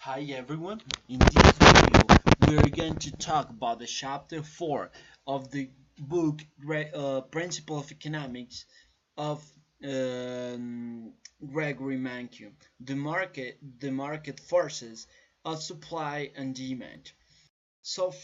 Hi everyone, in this video we're going to talk about the chapter 4 of the book Principle of Economics of Gregory mankiw, the market forces of supply and demand. So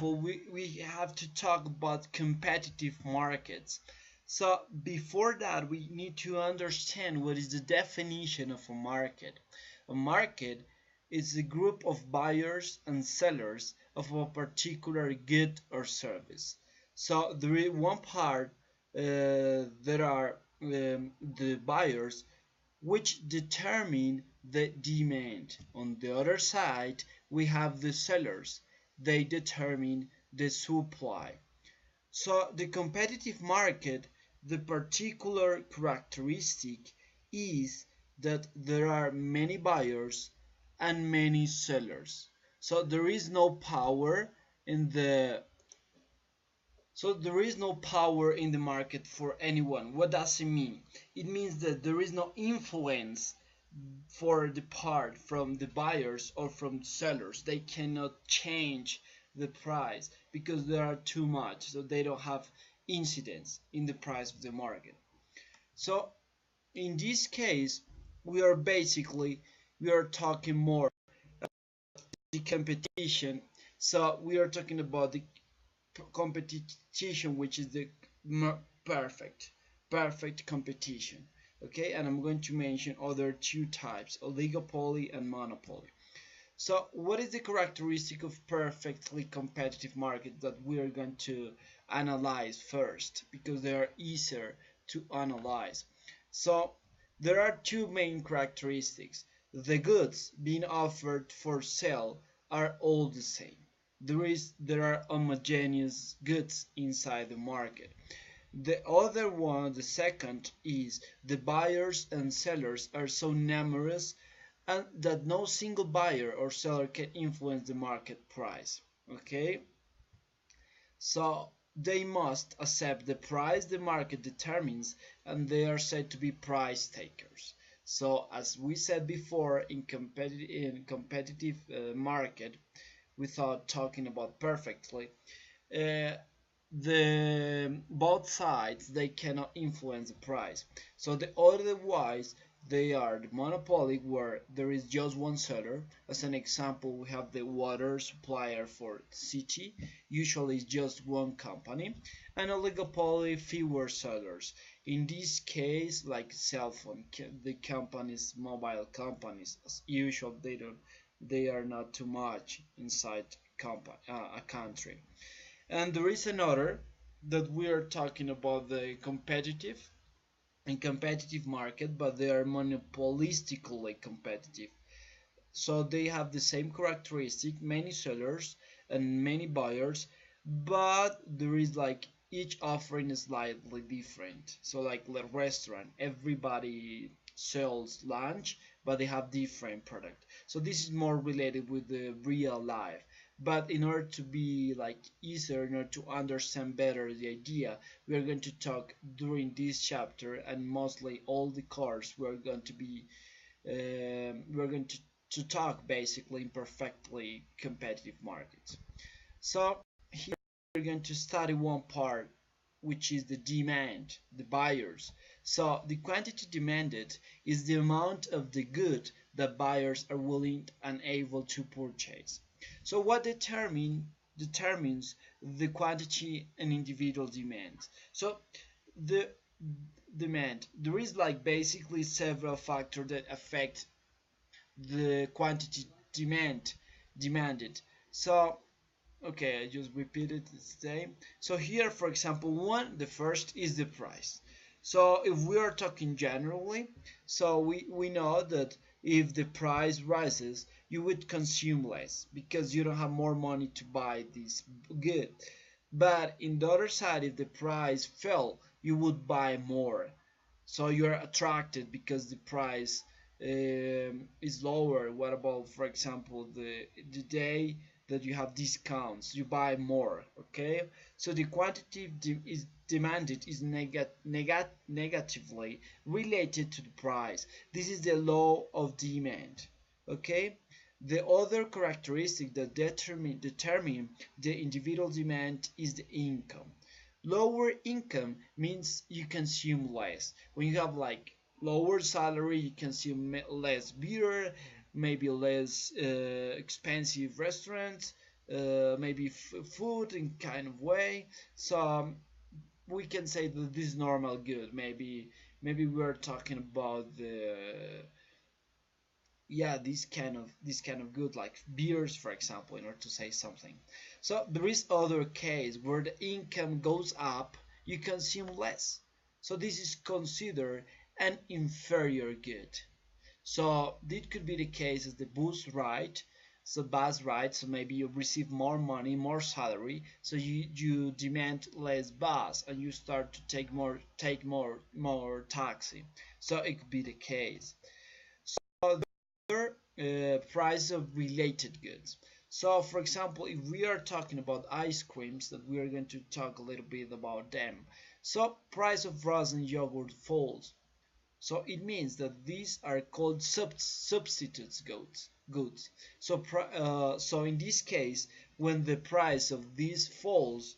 we have to talk about competitive markets. So before that we need to understand what is the definition of a market. A market is a group of buyers and sellers of a particular good or service. So there is one part there are the buyers which determine the demand. On the other side, we have the sellers. They determine the supply. So the competitive market, the particular characteristic is that there are many buyers and many sellers. So there is no power in the market for anyone. What does it mean? It means that there is no influence for the part from the buyers or from sellers. They cannot change the price because there are too much, so they don't have incidence in the price of the market. So in this case we are talking more the competition. So we are talking about the competition which is the perfect competition. Okay, and I'm going to mention other two types: oligopoly and monopoly. So what is the characteristic of perfectly competitive market that we are going to analyze first, because they are easier to analyze? So there are two main characteristics. The goods being offered for sale are all the same. There are homogeneous goods inside the market. The other one, the second, is the buyers and sellers are so numerous and that no single buyer or seller can influence the market price. Okay, so they must accept the price the market determines, and they are said to be price takers. So as we said before, in competitive market, without talking about perfectly, uh, the both sides they cannot influence the price. So the otherwise they are the monopoly, where there is just one seller. As an example, we have the water supplier for the city, usually it's just one company. And oligopoly, fewer sellers. In this case, like cell phone, the companies, mobile companies, as usual, they are not too much inside a country. And there is another that we are talking about the competitive market, but they are monopolistically competitive. So they have the same characteristic: many sellers and many buyers, but there is like each offering is slightly different. So like the restaurant, everybody sells lunch, but they have different product. So this is more related with the real life. But in order to be like easier, in order to understand better the idea, we are going to talk during this chapter, and mostly all the course we're going to talk basically in perfectly competitive markets. So here we're going to study one part, which is the demand, the buyers. So the quantity demanded is the amount of the good that buyers are willing and able to purchase. So what determines the quantity and individual demand? So the demand, there is like basically several factors that affect the quantity demanded. So okay, I just repeated the same. So here, for example, the first is the price. So if we are talking generally, so we know that if the price rises, you would consume less because you don't have more money to buy this good. But in the other side, if the price fell, you would buy more. So you're attracted because the price is lower. What about, for example, the day that you have discounts, you buy more? Okay, so the quantity is demanded is negatively related to the price. This is the law of demand. Okay, The other characteristic that determine the individual demand is the income. Lower income means you consume less. When you have like lower salary, you consume less beer, maybe less expensive restaurants, maybe food in kind of way. So we can say that this is normal good. Maybe we're talking about the yeah, this kind of good, like beers for example, in order to say something. So there is other case where the income goes up, you consume less, so this is considered an inferior good. So this could be the case as the bus ride, so maybe you receive more money, more salary, so you demand less bus and you start to take more taxi. So it could be the case. So price of related goods. So, for example, if we are talking about ice creams, that we are going to talk a little bit about them. So, price of frozen yogurt falls. So it means that these are called substitutes goods. So, so in this case, when the price of these falls,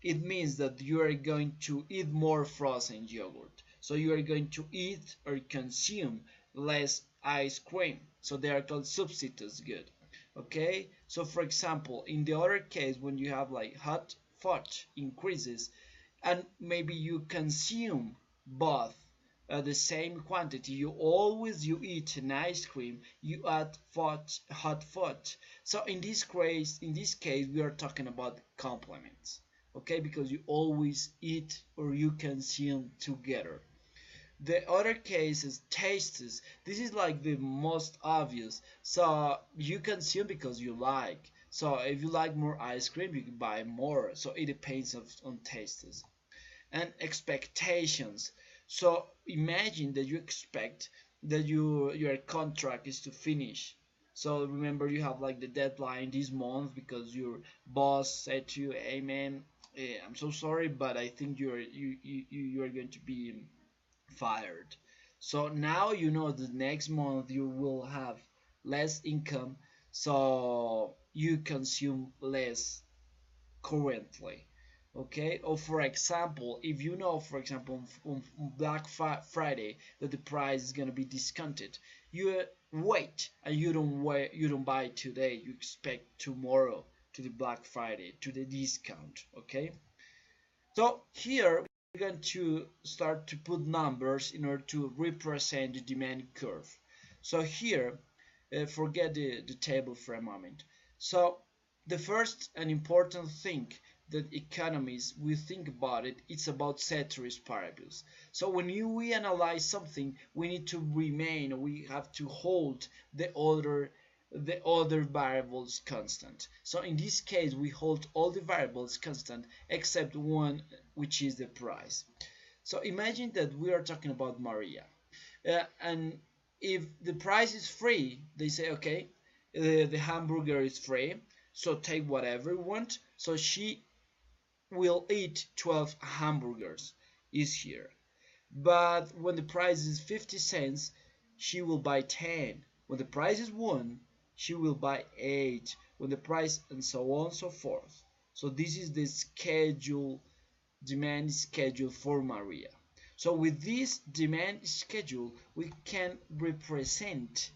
it means that you are going to eat more frozen yogurt. So you are going to eat or consume less ice cream. So they are called substitutes good. Okay? So for example, in the other case, when you have like hot fudge increases and maybe you consume both the same quantity, you eat an ice cream, you add hot fudge. So in this case we are talking about complements, okay, because you always eat or you consume together. The other case is tastes. This is like the most obvious. So you consume because you like. So if you like more ice cream, you can buy more. So it depends on tastes and expectations. So imagine that you expect that your contract is to finish. So remember you have like the deadline this month because your boss said to you, "Hey man, I'm so sorry, but I think you're going to be fired." So now you know the next month you will have less income, so you consume less currently. Okay, or for example, if you know, for example, on Black Friday that the price is going to be discounted, you wait and you don't buy today, you expect tomorrow to the Black Friday, to the discount. Okay, so here we're going to start to put numbers in order to represent the demand curve. So here, forget the table for a moment. So the first and important thing that economists will think about it's about ceteris paribus. So when we analyze something, we need to we have to hold the other variables constant. So in this case, we hold all the variables constant except one, which is the price. So imagine that we are talking about Maria, and if the price is free, they say, okay, the hamburger is free, so take whatever you want. So she will eat 12 hamburgers, is here. But when the price is 50 cents, she will buy 10. When the price is 1, she will buy 8. When the price, and so on and so forth. So this is the demand schedule for Maria. So with this demand schedule, we can represent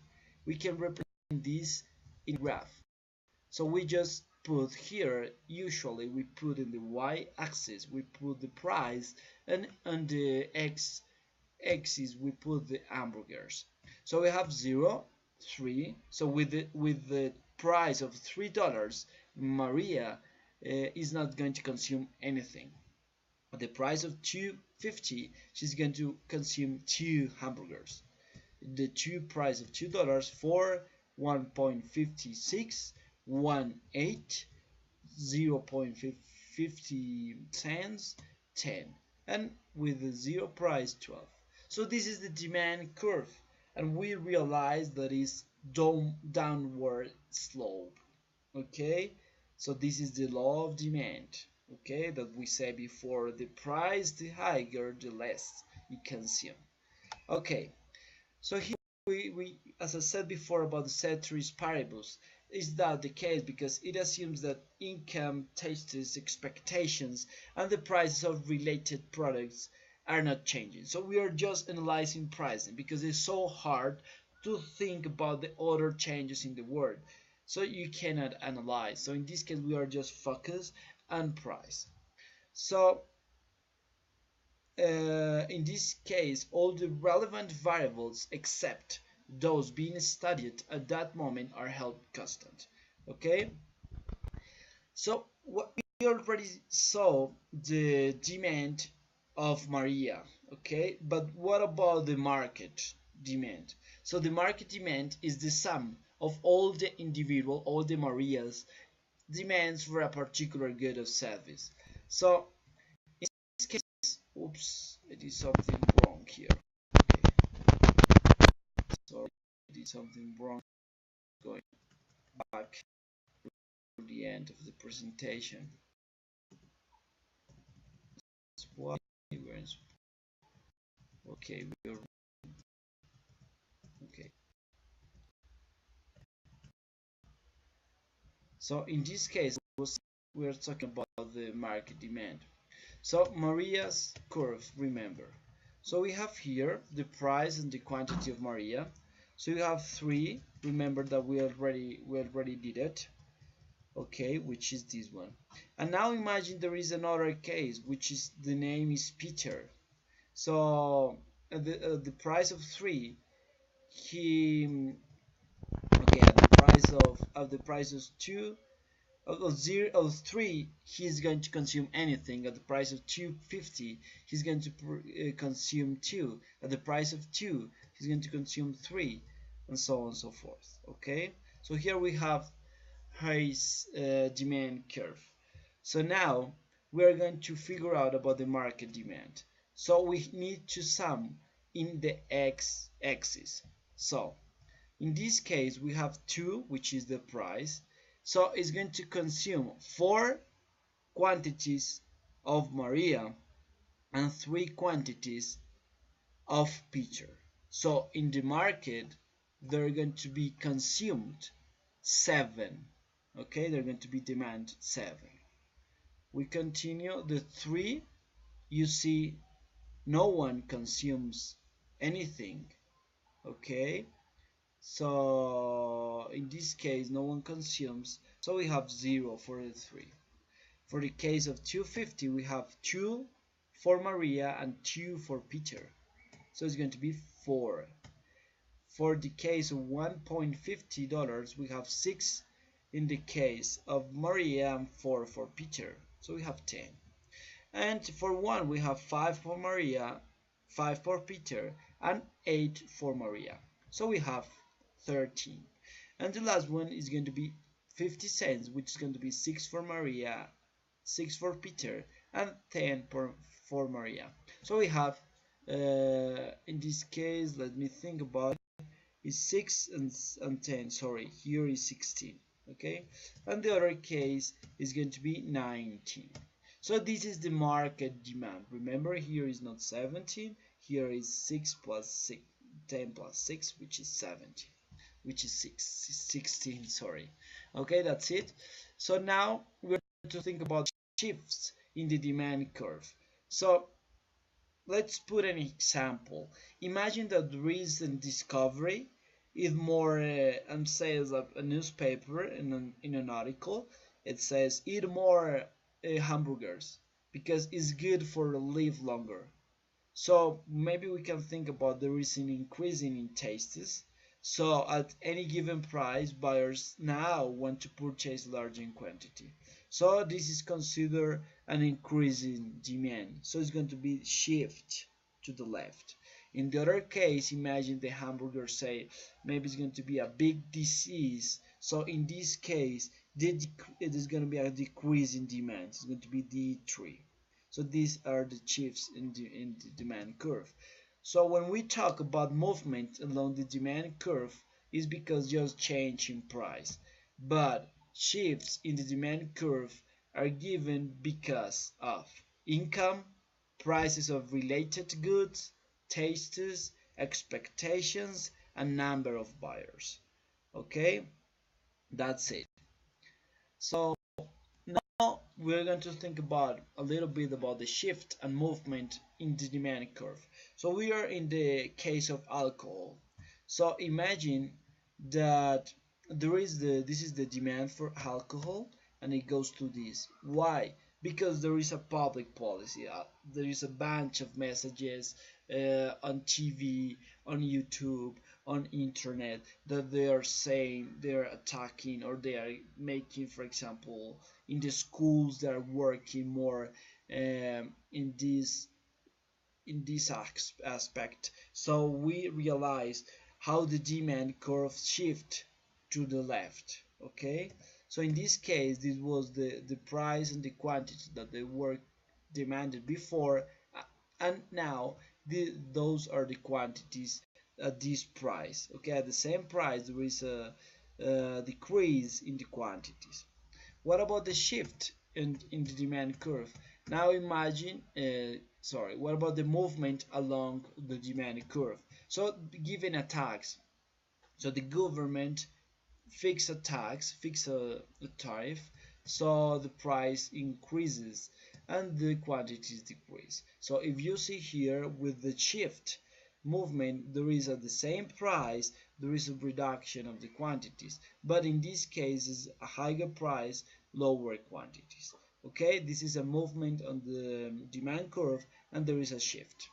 this in graph. So we just put here, usually we put in the y-axis, we put the price, and on the x-axis we put the hamburgers. So we have 0, 3. So with the price of $3, Maria is not going to consume anything. At the price of 2.50, she's going to consume 2 hamburgers. The price of $2 for 1.56, 1.8, 0.50 cents, 10, and with the 0 price 12. So this is the demand curve, and we realize that is downward slope. Okay, so this is the law of demand, okay, that we said before. The price the higher, the less you consume. Okay, so here we as I said before about the ceteris paribus, is that the case because it assumes that income, tastes, expectations, and the prices of related products are not changing. So we are just analyzing pricing because it's so hard to think about the other changes in the world. So you cannot analyze. So in this case, we are just focused on price. So in this case, all the relevant variables except those being studied at that moment are held constant. Okay, so what we already saw the demand of Maria. Okay, but what about the market demand? So the market demand is the sum of all the individual, all the Marias demands for a particular good or service. So in this case, oops, I did something wrong here. Okay, sorry, I did something wrong. Going back to the end of the presentation. Why we're in, okay, we're okay. So in this case, we're talking about the market demand. So Maria's curve, remember. So we have here the price and the quantity of Maria. So you have three. Remember that we already did it. Okay, which is this one. And now imagine there is another case, which is the name is Peter. So the price of three, he okay at the price of the price of two of 0 of 3 he's going to consume anything. At the price of 250 he's going to consume 2. At the price of 2 he's going to consume 3, and so on and so forth. Okay, so here we have his demand curve. So now we are going to figure out about the market demand. So we need to sum in the x-axis. So in this case, we have 2, which is the price. So it's going to consume 4 quantities of Maria and 3 quantities of Peter. So in the market, they're going to be consumed 7. Okay, they're going to be demand 7. We continue the 3. You see, no one consumes anything. Okay, so in this case, no one consumes, so we have 0 for the 3. For the case of 250, we have 2 for Maria and 2 for Peter. So it's going to be 4. For the case of $1.50, we have 6 in the case of Maria and 4 for Peter. So we have 10. And for 1, we have 5 for Maria, 5 for Peter, and 8 for Maria. So we have 13. And the last one is going to be 50 cents, which is going to be 6 for Maria, 6 for Peter, and 10 for Maria. So we have, in this case, let me think about it, is 6 and 10, sorry, here is 16, okay? And the other case is going to be 19. So this is the market demand. Remember, here is not 17, here is 6 plus 6, 10 plus 6, which is 17, which is 16, sorry. Okay, that's it. So now we're going to think about shifts in the demand curve. So let's put an example. Imagine that recent discovery is more and says a newspaper in an article. It says eat more hamburgers because it's good for live longer. So maybe we can think about the recent increasing in tastes. So at any given price, buyers now want to purchase large in quantity. So this is considered an increase in demand. So it's going to be shift to the left. In the other case, imagine the hamburger say maybe it's going to be a big disease. So in this case, it is going to be a decrease in demand. It's going to be D3. So these are the shifts in the demand curve. So when we talk about movement along the demand curve, is because just change in price. But shifts in the demand curve are given because of income, prices of related goods, tastes, expectations, and number of buyers. Okay, that's it. So now we're going to think about a little bit about the shift and movement in the demand curve. So we are in the case of alcohol. So imagine that this is the demand for alcohol, and it goes to this. Why? Because there is a public policy. There is a bunch of messages on TV, on YouTube, on internet that they are saying they're attacking, or they are making, for example, in the schools that are working more in this aspect. So we realize how the demand curve shift to the left. Okay, so in this case, this was the price and the quantity that they were demanded before, and now those are the quantities at this price. Okay, at the same price there is a decrease in the quantities. What about the shift in the demand curve? Now imagine, what about the movement along the demand curve? So given a tax, so the government fix a tax, fix a tariff, so the price increases and the quantities decrease. So if you see here with the shift movement, there is at the same price, there is a reduction of the quantities, but in this case is a higher price, lower quantities. Okay, this is a movement on the demand curve, and there is a shift.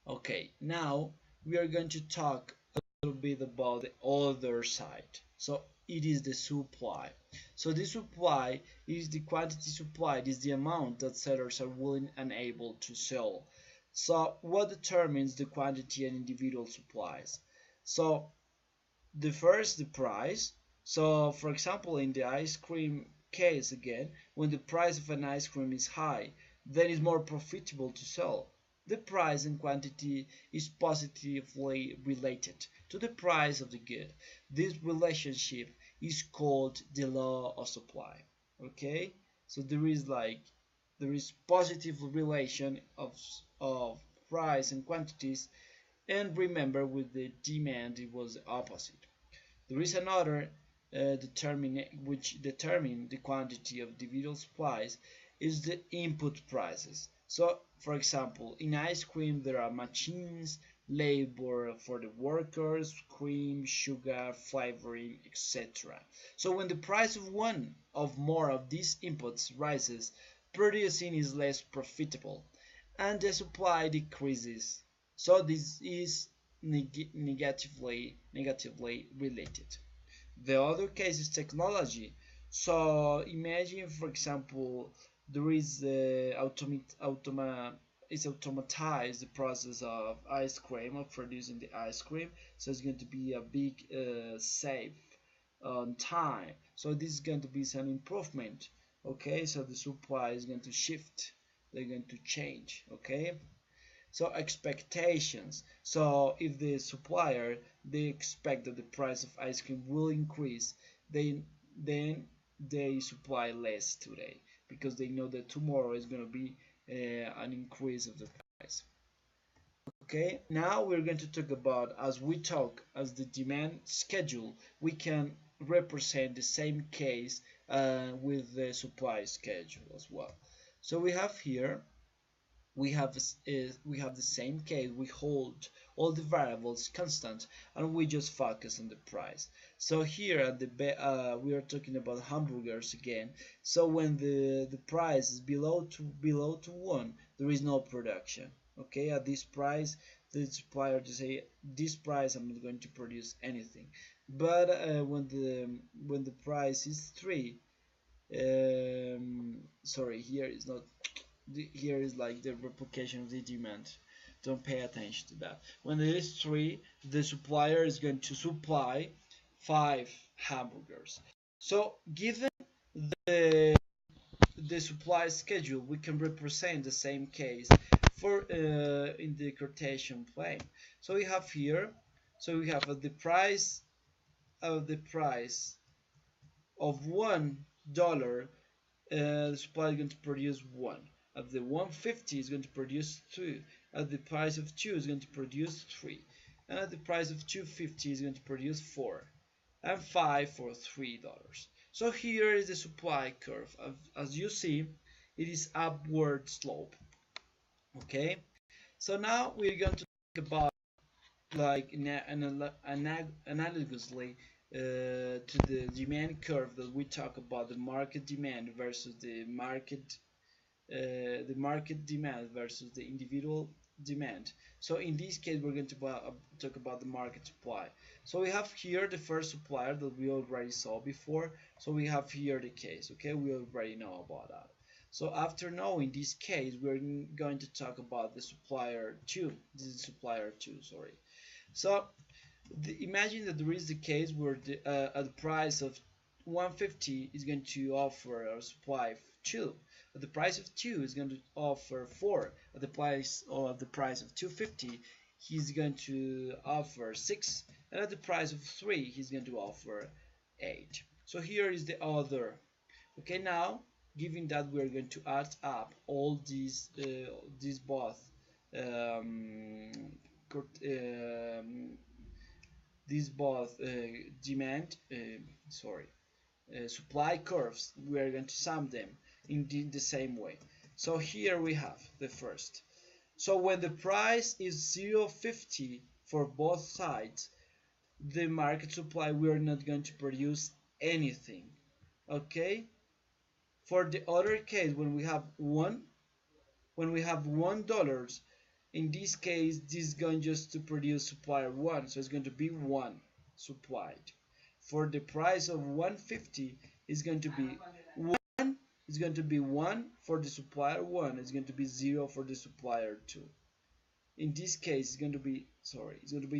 Okay, now we are going to talk a little bit about the other side. So it is the supply. So the supply is the quantity supplied, is the amount that sellers are willing and able to sell. So what determines the quantity and individual supplies? So the price. So for example, in the ice cream case again, when the price of an ice cream is high, then it's more profitable to sell. The price and quantity is positively related to the price of the good. This relationship is called the law of supply. Okay, so there is positive relation of price and quantities, and remember with the demand it was the opposite. There is another which determine the quantity of individual supplies is the input prices. So for example, in ice cream there are machines, labor for the workers, cream, sugar, flavoring, etc. So when the price of one of more of these inputs rises, producing is less profitable and the supply decreases. So this is negatively related. The other case is technology. So imagine, for example, there is it's automatized the process of ice cream, of producing the ice cream. So it's going to be a big save on time. So this is going to be some improvement. Okay, so the supply is going to shift. They're going to change. Okay. So expectations. So if the supplier they expect that the price of ice cream will increase, then they supply less today because they know that tomorrow is going to be an increase of the price. Okay, now we're going to talk about, as the demand schedule, we can represent the same case with the supply schedule as well. So we have here we have the same case. We hold all the variables constant and we just focus on the price. So here at we are talking about hamburgers again. So when the price is below to 1, there is no production. Okay, at this price the supplier to say this price I'm not going to produce anything. But when the price is 3, sorry, here is not, here is like the replication of the demand. Don't pay attention to that. When it is 3, the supplier is going to supply 5 hamburgers. So given the supply schedule, we can represent the same case for in the quotation plane. So we have here, so we have the price of $1, the supplier is going to produce 1. At the 150 is going to produce 2. At the price of 2 is going to produce 3. and at the price of 250 is going to produce 4, and 5 for $3. So here is the supply curve. As you see, it is upward slope. Okay, so now we're going to talk about, like, analogously to the demand curve that we talk about, the market demand versus the market demand versus the individual demand. So in this case, we're going to talk about the market supply. So we have here the first supplier that we already saw before. So we have here the case. Okay, we already know about that. So after knowing this case, we're going to talk about the supplier 2. This is supplier 2, sorry. So imagine that there is the case where at the price of 150 is going to offer a supply of 2. At the price of 2 is going to offer 4. At the price of 250, he's going to offer 6. And at the price of 3, he's going to offer 8. So here is the other. Okay, now given that we're going to add up all these both um, these both demand supply curves, we are going to sum them in the same way. So here we have the first. So when the price is 0.50 for both sides, the market supply, we are not going to produce anything. Okay, for the other case, when we have $1, in this case, this is going just to produce supplier 1, so it's going to be 1 supplied. For the price of 150, is going to be 1 for the supplier 1, it's going to be 0 for the supplier 2. In this case, it's going to be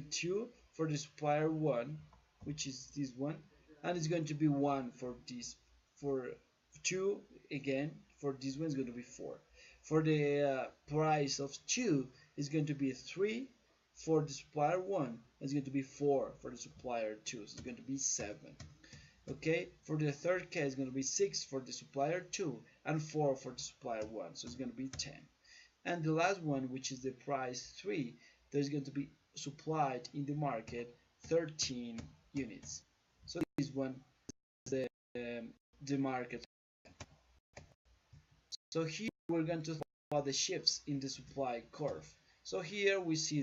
2 for the supplier 1, which is this one, and it's going to be 1 for this. For 2 again, for this one is going to be 4. For the price of 2 is going to be 3 for the supplier 1. It's going to be 4 for the supplier 2, so it's going to be 7. Okay, for the third case, it's going to be 6 for the supplier 2 and 4 for the supplier 1, so it's going to be 10. And the last one, which is the price 3, there's going to be supplied in the market 13 units. So this one is the market. So here we're going to talk about the shifts in the supply curve. So here we see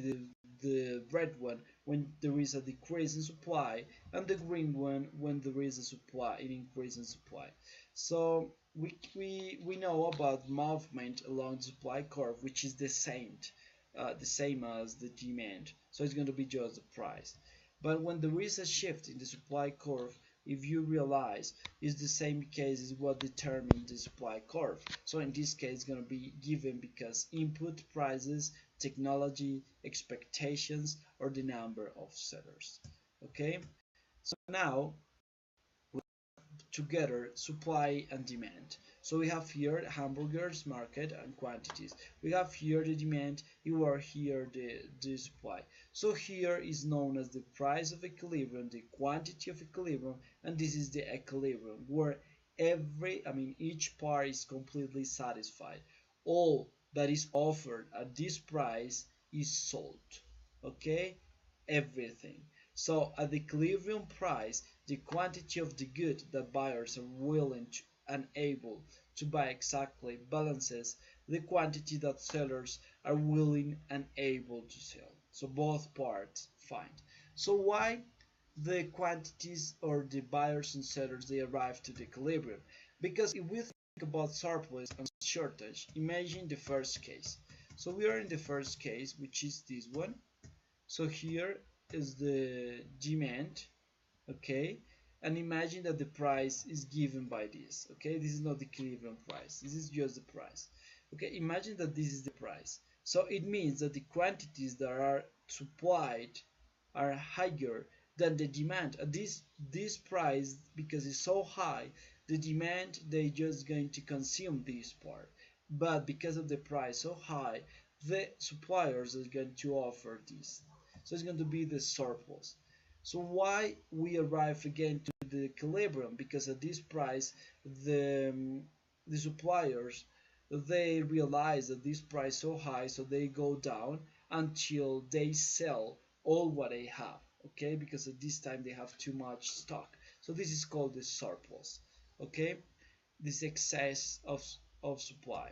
the red one when there is a decrease in supply, and the green one when there is an increase in supply. So we know about movement along the supply curve, which is the same as the demand. So it's going to be just the price. But when there is a shift in the supply curve, if you realize, is the same case is what determines the supply curve. So in this case, it's going to be given because input prices, technology, expectations, or the number of sellers. Okay, so now together supply and demand. So we have here hamburgers market and quantities. We have here the demand, you are here the supply. So here is known as the price of equilibrium, the quantity of equilibrium, and this is the equilibrium where each part is completely satisfied. All that is offered at this price is sold. Okay, everything. So at the equilibrium price, the quantity of the good that buyers are willing and able to buy exactly balances the quantity that sellers are willing and able to sell. So both parts fine. So why the quantities or the buyers and sellers they arrive to the equilibrium? Because if we think about surplus and shortage, imagine the first case. So we are in the first case, which is this one. So here is the demand, okay, and imagine that the price is given by this. Okay, this is not the equilibrium price, this is just the price. Okay, imagine that this is the price. So it means that the quantities that are supplied are higher than the demand at this price. Because it's so high, the demand they just going to consume this part, but because of the price so high, the suppliers are going to offer this. So it's going to be the surplus. So why we arrive again to the equilibrium? Because at this price, the suppliers they realize that this price so high, so they go down until they sell all what they have, okay, because at this time they have too much stock. So this is called the surplus, okay, this excess of supply.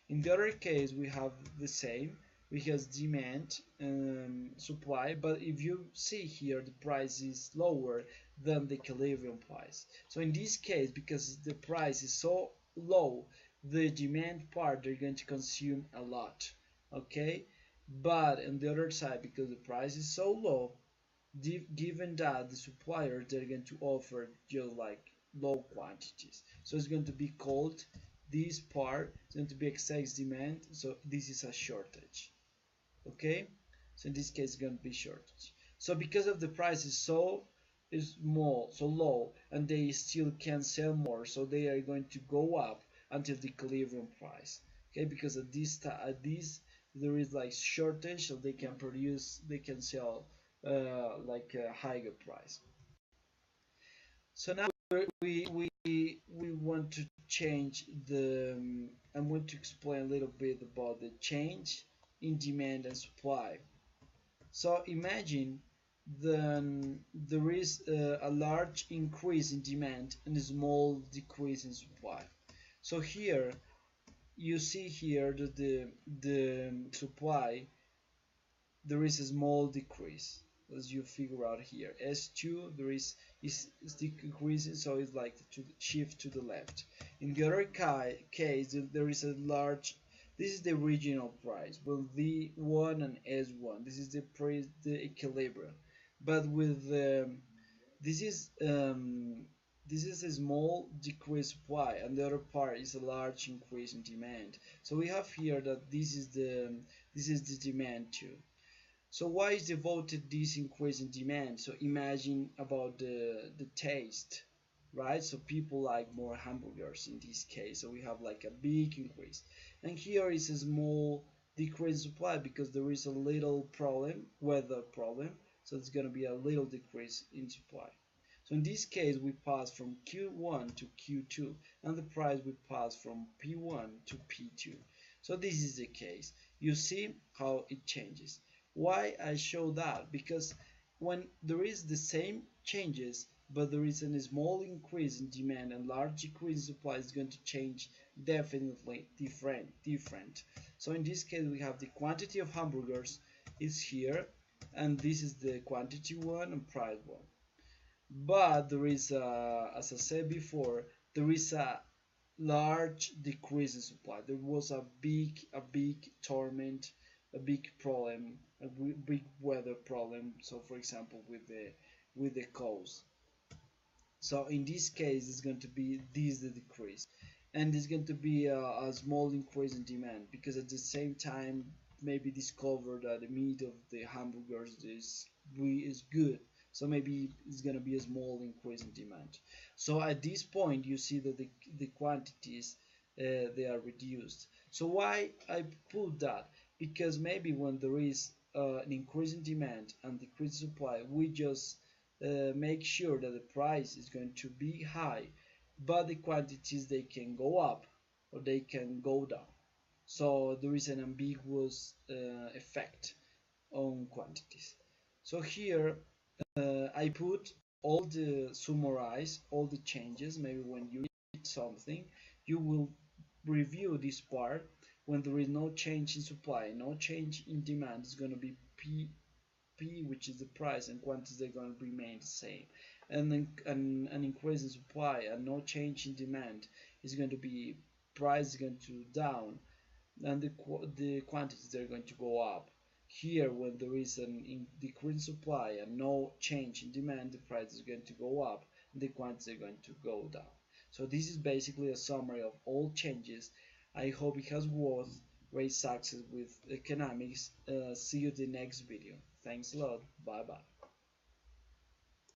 In the other case, we have the same. We have demand and supply, but if you see here, the price is lower than the equilibrium price. So in this case, because the price is so low, the demand part they're going to consume a lot, okay. But on the other side, because the price is so low, given that the suppliers they're going to offer just like low quantities, so it's going to be called, this part is going to be excess demand, so this is a shortage, okay. So in this case it's going to be shortage. So because of the price is so is small, so low, and they still can sell more, so they are going to go up until the equilibrium price, okay, because at this there is like shortage, so they can produce, they can sell like a higher price. So now we want to change the I want to explain a little bit about the change in demand and supply. So imagine there is a large increase in demand and a small decrease in supply. So here you see here that the supply, there is a small decrease, as you figure out here. S2 there is decreasing, so it's like to shift to the left. In the other case, there is a large, this is the regional price, well, V1 and S1, this is the price, the equilibrium. But with this is a small decrease supply, and the other part is a large increase in demand. So we have here that this is the demand too. So why is devoted this increase in demand? So imagine about the taste, right? So people like more hamburgers in this case. So we have like a big increase. And here is a small decrease in supply because there is a little problem, weather problem. So it's going to be a little decrease in supply. So in this case, we pass from Q1 to Q2, and the price we pass from P1 to P2. So this is the case. You see how it changes. Why I show that? Because when there is the same changes, but there is a small increase in demand and large decrease in supply, is going to change definitely different. So in this case, we have the quantity of hamburgers is here, and this is the quantity one and price one. But there is as I said before, there is a large decrease in supply. There was a big torment, a big problem, a big weather problem. So for example, with the coast. So in this case, it's going to be this the decrease, and it's going to be a small increase in demand because at the same time maybe discovered that the meat of the hamburgers is good. So maybe it's going to be a small increase in demand. So at this point, you see that the quantities they are reduced. So why I put that? Because maybe when there is an increase in demand and decrease in supply, we just make sure that the price is going to be high, but the quantities they can go up or they can go down. So there is an ambiguous effect on quantities. So here I put all the summarize all the changes. Maybe when you read something, you will review this part. When there is no change in supply, no change in demand, it's going to be P, which is the price, and quantities are going to remain the same. And then an increase in supply and no change in demand is going to be price is going to down, and the quantities are going to go up. Here, when there is an decrease in supply and no change in demand, the price is going to go up and the quantities are going to go down. So this is basically a summary of all changes. I hope it has worth great success with economics. See you in the next video. Thanks a lot. Bye bye.